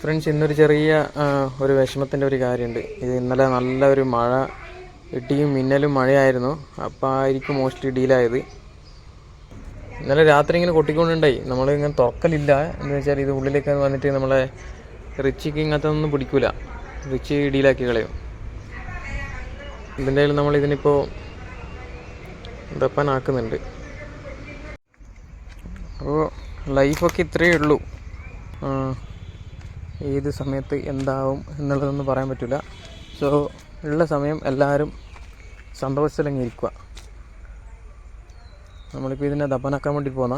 Friends, ഇന്നൊരു ചെറിയ ഒരു വിഷമത്തിൻ്റെ ഒരു കാര്യമുണ്ട്. ഇത് ഇന്നലെ നല്ല ഒരു മഴ, ഇടിയും മിന്നലും മഴയായിരുന്നു. അപ്പോൾ ആയിരിക്കും മോസ്റ്റ്ലി ഡീലായത്. ഇന്നലെ രാത്രി ഇങ്ങനെ കൊട്ടിക്കൊണ്ടുണ്ടായി. നമ്മളിങ്ങനെ തുറക്കലില്ല എന്ന് വെച്ചാൽ ഇത് ഉള്ളിലേക്ക് വന്നിട്ട് നമ്മളെ റിച്ചിക്ക് ഇങ്ങനത്തെ ഒന്നും പിടിക്കില്ല. റിച്ച് ഡീലാക്കി കളയും. ഇതിൻ്റെ നമ്മളിതിനിപ്പോൾ ദപ്പനാക്കുന്നുണ്ട്. അപ്പോൾ ലൈഫൊക്കെ ഇത്രയേ ഉള്ളൂ. ഏത് സമയത്ത് എന്താവും എന്നുള്ളതൊന്നും പറയാൻ പറ്റില്ല. സോ ഉള്ള സമയം എല്ലാവരും സന്തോഷത്തിലങ്ങ് ഇരിക്കുക. നമ്മളിപ്പോൾ ഇതിനെ ദപ്പനാക്കാൻ വേണ്ടി പോന്ന